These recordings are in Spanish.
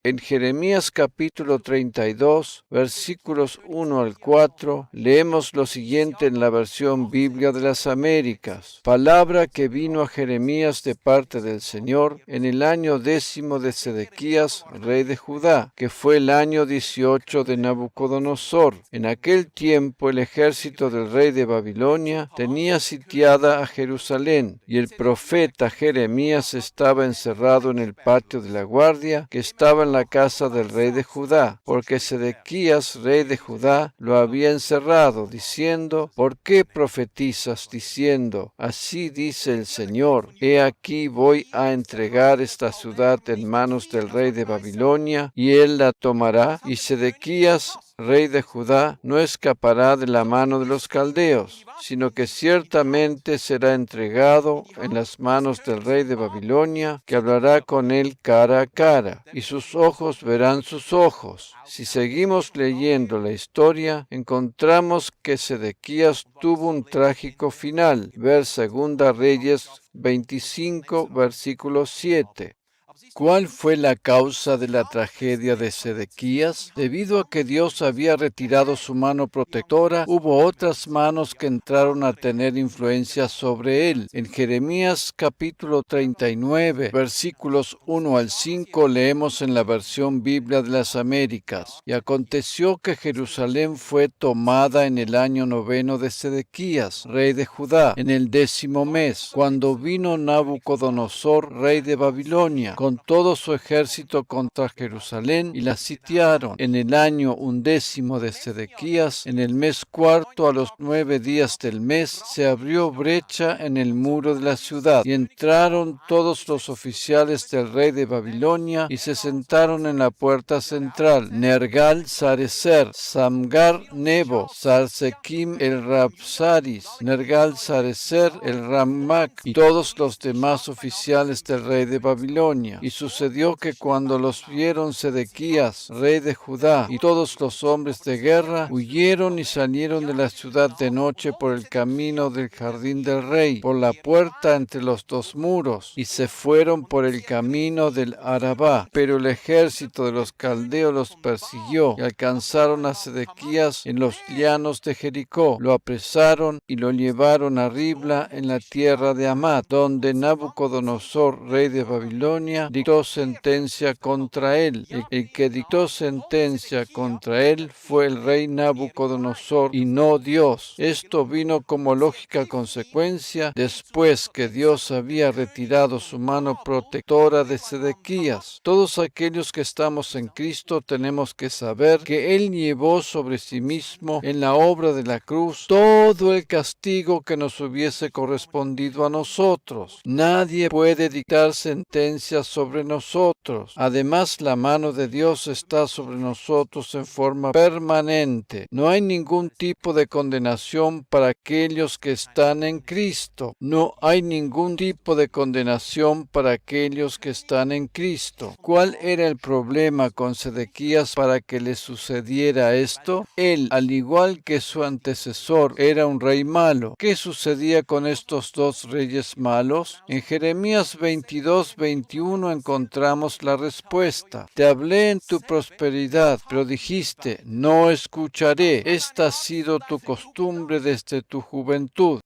En Jeremías capítulo 32, versículos 1 al 4, leemos lo siguiente en la versión Biblia de las Américas. Palabra que vino a Jeremías de parte del Señor en el año 10 de Sedequías, rey de Judá, que fue el año 18 de Nabucodonosor. En aquel tiempo el ejército del rey de Babilonia tenía sitiada a Jerusalén, y el profeta Jeremías estaba encerrado en el patio de la guardia que estaba en la casa del rey de Judá, porque Sedequías, rey de Judá, lo había encerrado, diciendo: ¿Por qué profetizas diciendo: así dice el Señor, he aquí voy a entregar esta ciudad en manos del rey de Babilonia, y él la tomará? Y Sedequías, rey de Judá, no escapará de la mano de los caldeos, sino que ciertamente será entregado en las manos del rey de Babilonia, que hablará con él cara a cara, y sus ojos verán sus ojos. Si seguimos leyendo la historia, encontramos que Sedequías tuvo un trágico final. Ver 2 Reyes 25, versículo 7. ¿Cuál fue la causa de la tragedia de Sedequías? Debido a que Dios había retirado su mano protectora, hubo otras manos que entraron a tener influencia sobre él. En Jeremías capítulo 39, versículos 1 al 5, leemos en la versión Biblia de las Américas: Y aconteció que Jerusalén fue tomada en el año 9 de Sedequías, rey de Judá, en el 10º mes, cuando vino Nabucodonosor, rey de Babilonia, con todo su ejército contra Jerusalén, y la sitiaron. En el año 11 de Sedequías, en el mes cuarto, a los 9 días del mes, se abrió brecha en el muro de la ciudad, y entraron todos los oficiales del rey de Babilonia, y se sentaron en la puerta central: Nergal-Sarecer, Samgar-Nebo, Sarsekim el Rabsaris, Nergal-Sarecer el Ramak, y todos los demás oficiales del rey de Babilonia. Y sucedió que cuando los vieron Sedequías, rey de Judá, y todos los hombres de guerra, huyeron y salieron de la ciudad de noche por el camino del jardín del rey, por la puerta entre los dos muros, y se fueron por el camino del Arabá. Pero el ejército de los caldeos los persiguió, y alcanzaron a Sedequías en los llanos de Jericó. Lo apresaron y lo llevaron a Ribla, en la tierra de Hamat, donde Nabucodonosor, rey de Babilonia, dictó sentencia contra él. El que dictó sentencia contra él fue el rey Nabucodonosor, y no Dios. Esto vino como lógica consecuencia después que Dios había retirado su mano protectora de Sedequías. Todos aquellos que estamos en Cristo tenemos que saber que Él llevó sobre sí mismo en la obra de la cruz todo el castigo que nos hubiese correspondido a nosotros. Nadie puede dictar sentencias sobre nosotros. Además, la mano de Dios está sobre nosotros en forma permanente. No hay ningún tipo de condenación para aquellos que están en Cristo. No hay ningún tipo de condenación para aquellos que están en Cristo. ¿Cuál era el problema con Sedequías para que le sucediera esto? Él, al igual que su antecesor, era un rey malo. ¿Qué sucedía con estos dos reyes malos? En Jeremías 22:21 encontramos la respuesta. Te hablé en tu prosperidad, pero dijiste: no escucharé. Esta ha sido tu costumbre desde tu juventud,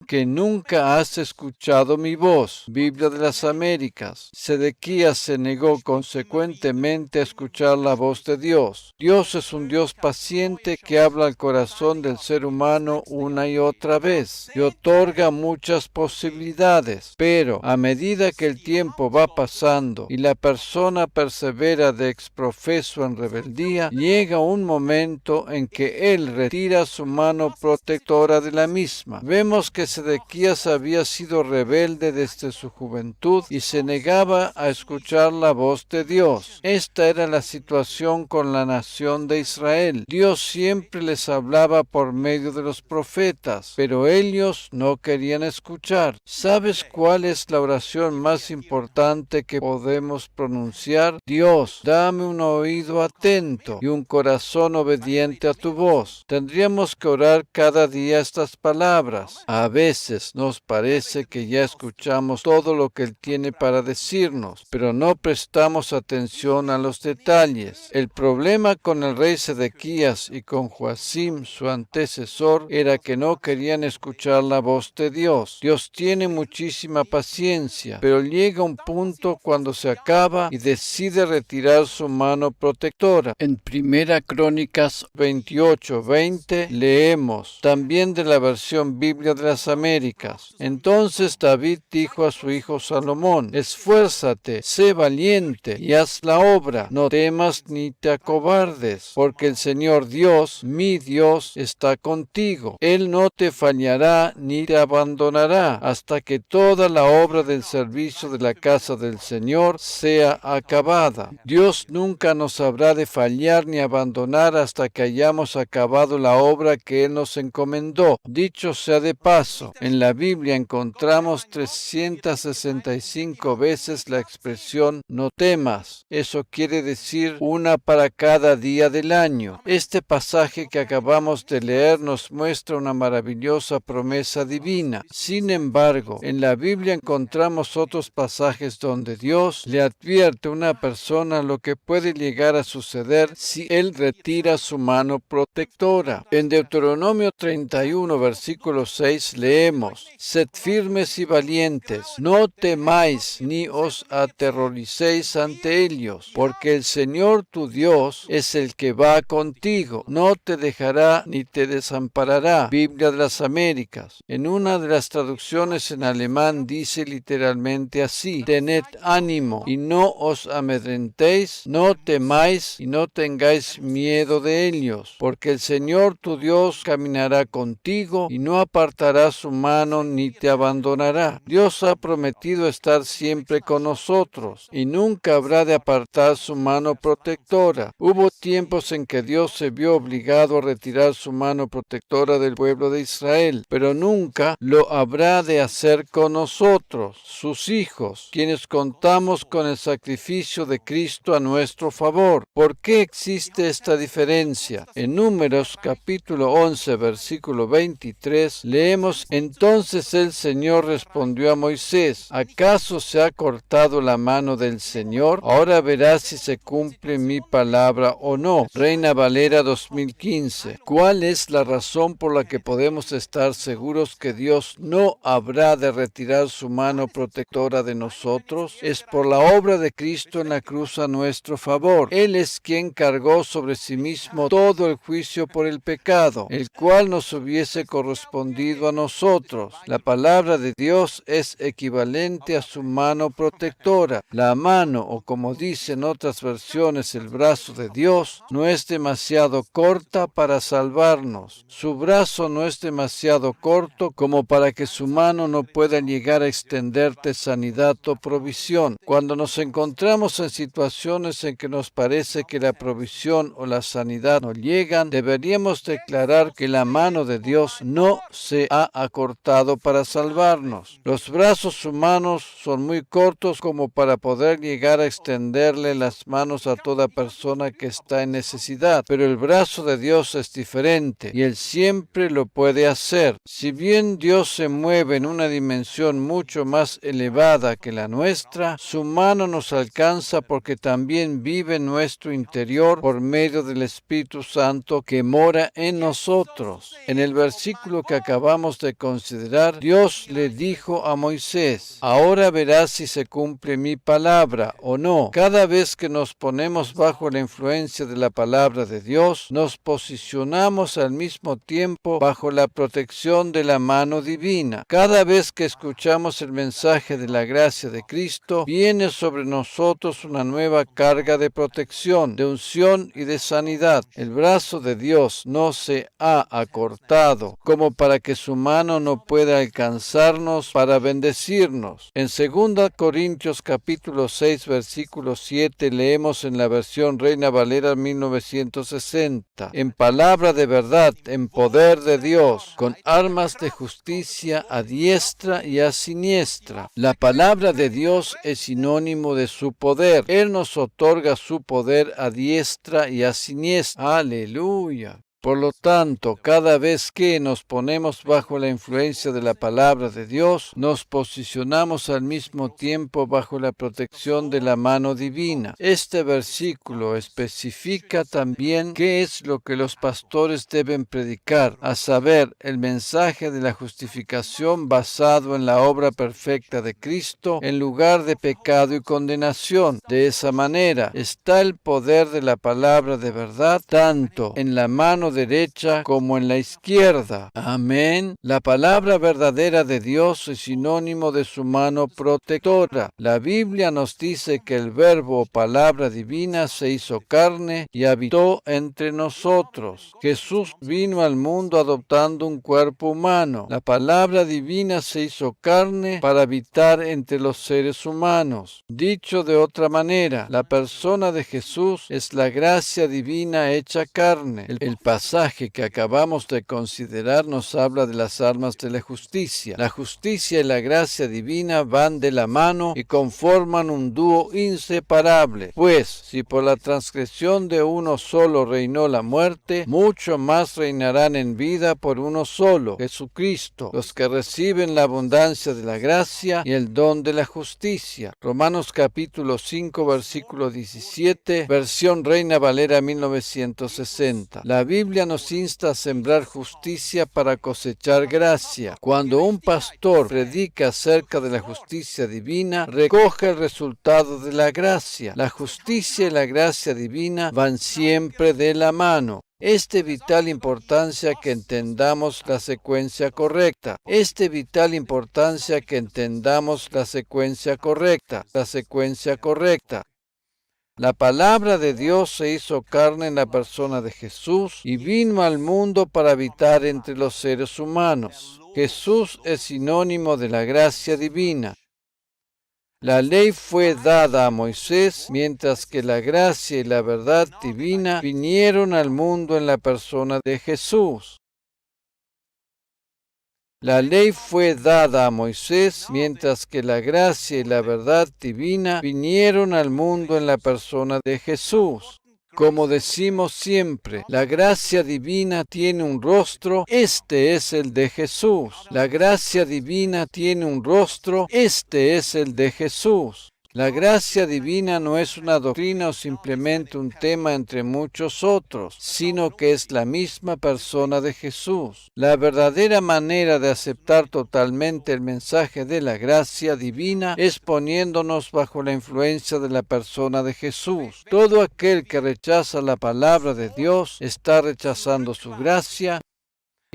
que nunca has escuchado mi voz. Biblia de las Américas. Sedequías se negó consecuentemente a escuchar la voz de Dios. Dios es un Dios paciente que habla al corazón del ser humano una y otra vez y otorga muchas posibilidades, pero a medida que el tiempo va pasando y la persona persevera de exprofeso en rebeldía, llega un momento en que Él retira su mano protectora de la misma. Vemos que Sedequías había sido rebelde desde su juventud y se negaba a escuchar la voz de Dios. Esta era la situación con la nación de Israel. Dios siempre les hablaba por medio de los profetas, pero ellos no querían escuchar. ¿Sabes cuál es la oración más importante que podemos pronunciar? Dios, dame un oído atento y un corazón obediente a tu voz. Tendríamos que orar cada día estas palabras. A A veces nos parece que ya escuchamos todo lo que Él tiene para decirnos, pero no prestamos atención a los detalles. El problema con el rey Sedequías y con Joacim, su antecesor, era que no querían escuchar la voz de Dios. Dios tiene muchísima paciencia, pero llega un punto cuando se acaba y decide retirar su mano protectora. En Primera Crónicas 28:20 leemos, también de la versión Biblia de las Américas: entonces David dijo a su hijo Salomón, esfuérzate, sé valiente y haz la obra, no temas ni te acobardes, porque el Señor Dios, mi Dios, está contigo. Él no te fallará ni te abandonará hasta que toda la obra del servicio de la casa del Señor sea acabada. Dios nunca nos habrá de fallar ni abandonar hasta que hayamos acabado la obra que Él nos encomendó. Dicho sea de paso, en la Biblia encontramos 365 veces la expresión no temas. Eso quiere decir una para cada día del año. Este pasaje que acabamos de leer nos muestra una maravillosa promesa divina. Sin embargo, en la Biblia encontramos otros pasajes donde Dios le advierte a una persona lo que puede llegar a suceder si Él retira su mano protectora. En Deuteronomio 31, versículo 6 leemos, sed firmes y valientes, no temáis ni os aterroricéis ante ellos, porque el Señor tu Dios es el que va contigo, no te dejará ni te desamparará. Biblia de las Américas. En una de las traducciones en alemán dice literalmente así, tened ánimo y no os amedrentéis, no temáis y no tengáis miedo de ellos, porque el Señor tu Dios caminará contigo y no apartará su mano ni te abandonará. Dios ha prometido estar siempre con nosotros y nunca habrá de apartar su mano protectora. Hubo tiempos en que Dios se vio obligado a retirar su mano protectora del pueblo de Israel, pero nunca lo habrá de hacer con nosotros, sus hijos, quienes contamos con el sacrificio de Cristo a nuestro favor. ¿Por qué existe esta diferencia? En Números capítulo 11, versículo 23, leemos, entonces el Señor respondió a Moisés, ¿acaso se ha cortado la mano del Señor? Ahora verás si se cumple mi palabra o no. Reina Valera 2015. ¿Cuál es la razón por la que podemos estar seguros que Dios no habrá de retirar su mano protectora de nosotros? Es por la obra de Cristo en la cruz a nuestro favor. Él es quien cargó sobre sí mismo todo el juicio por el pecado, el cual nos hubiese correspondido a nosotros. La palabra de Dios es equivalente a su mano protectora. La mano, o como dicen otras versiones, el brazo de Dios, no es demasiado corta para salvarnos. Su brazo no es demasiado corto como para que su mano no pueda llegar a extenderte sanidad o provisión. Cuando nos encontramos en situaciones en que nos parece que la provisión o la sanidad no llegan, deberíamos declarar que la mano de Dios no se ha acortado para salvarnos. Los brazos humanos son muy cortos como para poder llegar a extenderle las manos a toda persona que está en necesidad, pero el brazo de Dios es diferente y Él siempre lo puede hacer. Si bien Dios se mueve en una dimensión mucho más elevada que la nuestra, su mano nos alcanza porque también vive en nuestro interior por medio del Espíritu Santo que mora en nosotros. En el versículo que acabamos de considerar, Dios le dijo a Moisés, ahora verás si se cumple mi palabra o no. Cada vez que nos ponemos bajo la influencia de la palabra de Dios, nos posicionamos al mismo tiempo bajo la protección de la mano divina. Cada vez que escuchamos el mensaje de la gracia de Cristo, viene sobre nosotros una nueva carga de protección, de unción y de sanidad. El brazo de Dios no se ha acortado como para que su mano no pueda alcanzarnos para bendecirnos. En 2 Corintios capítulo 6, versículo 7 leemos en la versión Reina Valera 1960. En palabra de verdad, en poder de Dios, con armas de justicia a diestra y a siniestra. La palabra de Dios es sinónimo de su poder. Él nos otorga su poder a diestra y a siniestra. Aleluya. Por lo tanto, cada vez que nos ponemos bajo la influencia de la palabra de Dios, nos posicionamos al mismo tiempo bajo la protección de la mano divina. Este versículo especifica también qué es lo que los pastores deben predicar, a saber, el mensaje de la justificación basado en la obra perfecta de Cristo en lugar de pecado y condenación. De esa manera, está el poder de la palabra de verdad tanto en la mano derecha como en la izquierda. Amén. La palabra verdadera de Dios es sinónimo de su mano protectora. La Biblia nos dice que el verbo o palabra divina se hizo carne y habitó entre nosotros. Jesús vino al mundo adoptando un cuerpo humano. La palabra divina se hizo carne para habitar entre los seres humanos. Dicho de otra manera, la persona de Jesús es la gracia divina hecha carne. El pasaje que acabamos de considerar nos habla de las armas de la justicia. La justicia y la gracia divina van de la mano y conforman un dúo inseparable. Pues, si por la transgresión de uno solo reinó la muerte, mucho más reinarán en vida por uno solo, Jesucristo, los que reciben la abundancia de la gracia y el don de la justicia. Romanos capítulo 5, versículo 17, versión Reina Valera 1960. La Biblia nos insta a sembrar justicia para cosechar gracia. Cuando un pastor predica acerca de la justicia divina, recoge el resultado de la gracia. La justicia y la gracia divina van siempre de la mano. Es de vital importancia que entendamos la secuencia correcta. La palabra de Dios se hizo carne en la persona de Jesús y vino al mundo para habitar entre los seres humanos. Jesús es sinónimo de la gracia divina. La ley fue dada a Moisés, mientras que la gracia y la verdad divina vinieron al mundo en la persona de Jesús. La ley fue dada a Moisés, mientras que la gracia y la verdad divina vinieron al mundo en la persona de Jesús. Como decimos siempre, la gracia divina tiene un rostro, este es el de Jesús. La gracia divina tiene un rostro, este es el de Jesús. La gracia divina no es una doctrina o simplemente un tema entre muchos otros, sino que es la misma persona de Jesús. La verdadera manera de aceptar totalmente el mensaje de la gracia divina es poniéndonos bajo la influencia de la persona de Jesús. Todo aquel que rechaza la palabra de Dios está rechazando su gracia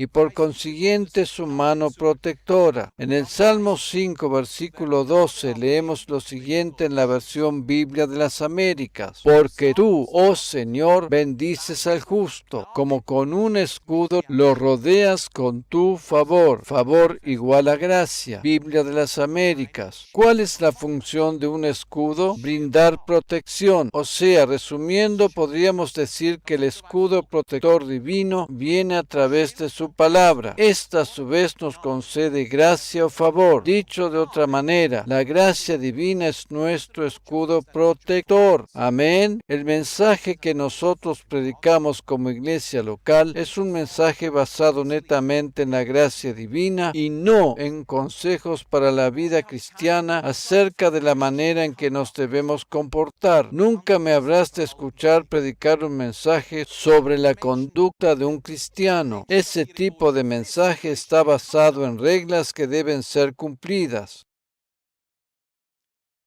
y por consiguiente su mano protectora. En el Salmo 5, versículo 12, leemos lo siguiente en la versión Biblia de las Américas. Porque tú, oh Señor, bendices al justo, como con un escudo lo rodeas con tu favor. Favor igual a gracia. Biblia de las Américas. ¿Cuál es la función de un escudo? Brindar protección. O sea, resumiendo, podríamos decir que el escudo protector divino viene a través de su palabra. Esta a su vez nos concede gracia o favor. Dicho de otra manera, la gracia divina es nuestro escudo protector. Amén. El mensaje que nosotros predicamos como iglesia local es un mensaje basado netamente en la gracia divina y no en consejos para la vida cristiana acerca de la manera en que nos debemos comportar. Nunca me habrás de escuchar predicar un mensaje sobre la conducta de un cristiano. Ese tipo de mensaje está basado en reglas que deben ser cumplidas.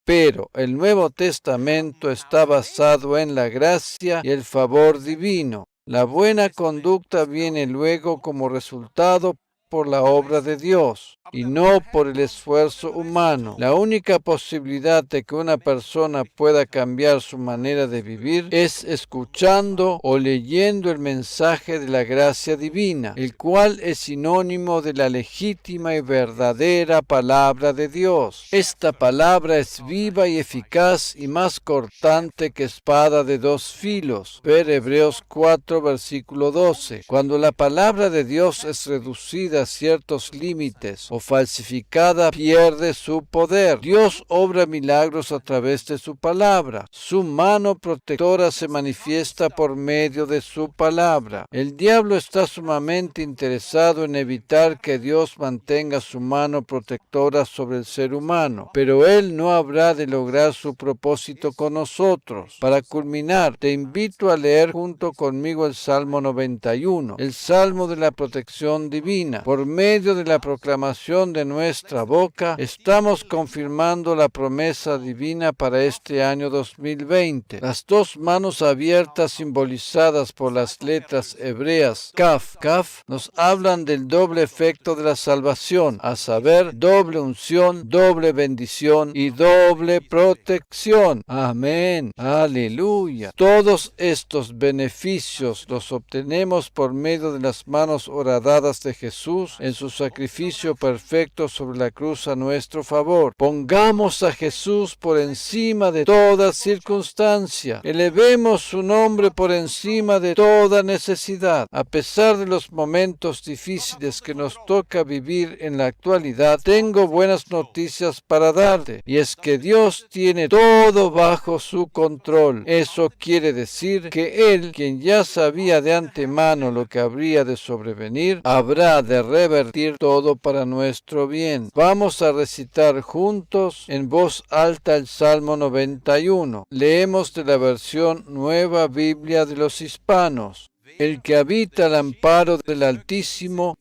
Pero el Nuevo Testamento está basado en la gracia y el favor divino. La buena conducta viene luego como resultado por la obra de Dios y no por el esfuerzo humano. La única posibilidad de que una persona pueda cambiar su manera de vivir es escuchando o leyendo el mensaje de la gracia divina, el cual es sinónimo de la legítima y verdadera palabra de Dios. Esta palabra es viva y eficaz y más cortante que espada de dos filos. Ver Hebreos 4, versículo 12. Cuando la palabra de Dios es reducida supera ciertos límites o falsificada pierde su poder. Dios obra milagros a través de su palabra. Su mano protectora se manifiesta por medio de su palabra. El diablo está sumamente interesado en evitar que Dios mantenga su mano protectora sobre el ser humano, pero él no habrá de lograr su propósito con nosotros. Para culminar, te invito a leer junto conmigo el Salmo 91, el Salmo de la protección divina. Por medio de la proclamación de nuestra boca, estamos confirmando la promesa divina para este año 2020. Las dos manos abiertas simbolizadas por las letras hebreas Kaf, Kaf, nos hablan del doble efecto de la salvación, a saber, doble unción, doble bendición y doble protección. Amén. Aleluya. Todos estos beneficios los obtenemos por medio de las manos horadadas de Jesús en su sacrificio perfecto sobre la cruz a nuestro favor. Pongamos a Jesús por encima de toda circunstancia. Elevemos su nombre por encima de toda necesidad. A pesar de los momentos difíciles que nos toca vivir en la actualidad, tengo buenas noticias para darte, y es que Dios tiene todo bajo su control. Eso quiere decir que Él, quien ya sabía de antemano lo que habría de sobrevenir, habrá de revertir todo para nuestro bien. Vamos a recitar juntos en voz alta el Salmo 91. Leemos de la versión Nueva Biblia de los Hispanos. El que habita al amparo del Altísimo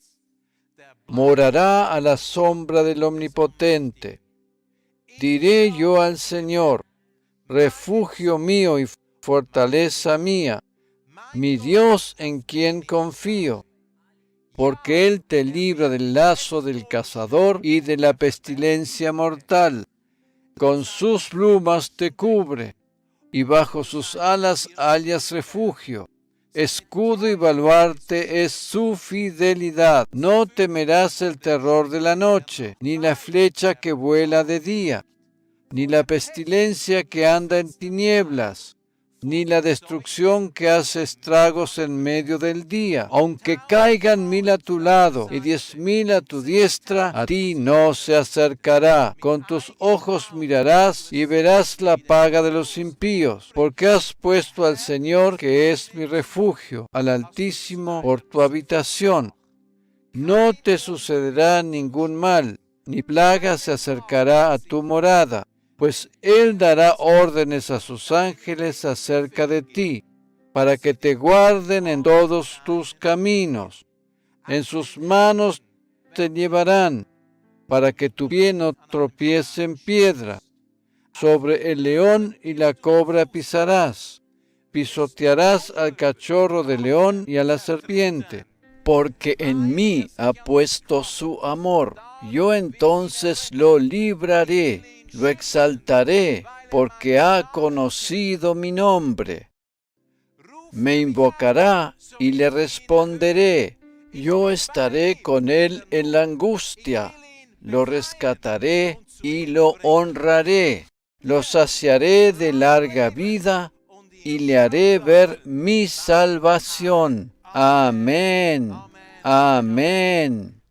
morará a la sombra del Omnipotente. Diré yo al Señor, refugio mío y fortaleza mía, mi Dios en quien confío, porque Él te libra del lazo del cazador y de la pestilencia mortal. Con sus plumas te cubre, y bajo sus alas hallas refugio. Escudo y baluarte es su fidelidad. No temerás el terror de la noche, ni la flecha que vuela de día, ni la pestilencia que anda en tinieblas, ni la destrucción que hace estragos en medio del día. Aunque caigan 1000 a tu lado y 10.000 a tu diestra, a ti no se acercará. Con tus ojos mirarás y verás la paga de los impíos, porque has puesto al Señor, que es mi refugio, al Altísimo por tu habitación. No te sucederá ningún mal, ni plaga se acercará a tu morada, pues Él dará órdenes a sus ángeles acerca de ti, para que te guarden en todos tus caminos. En sus manos te llevarán, para que tu pie no tropiece en piedra. Sobre el león y la cobra pisarás, pisotearás al cachorro de león y a la serpiente. Porque en mí ha puesto su amor, yo entonces lo libraré. Lo exaltaré, porque ha conocido mi nombre. Me invocará y le responderé. Yo estaré con él en la angustia. Lo rescataré y lo honraré. Lo saciaré de larga vida y le haré ver mi salvación. Amén. Amén.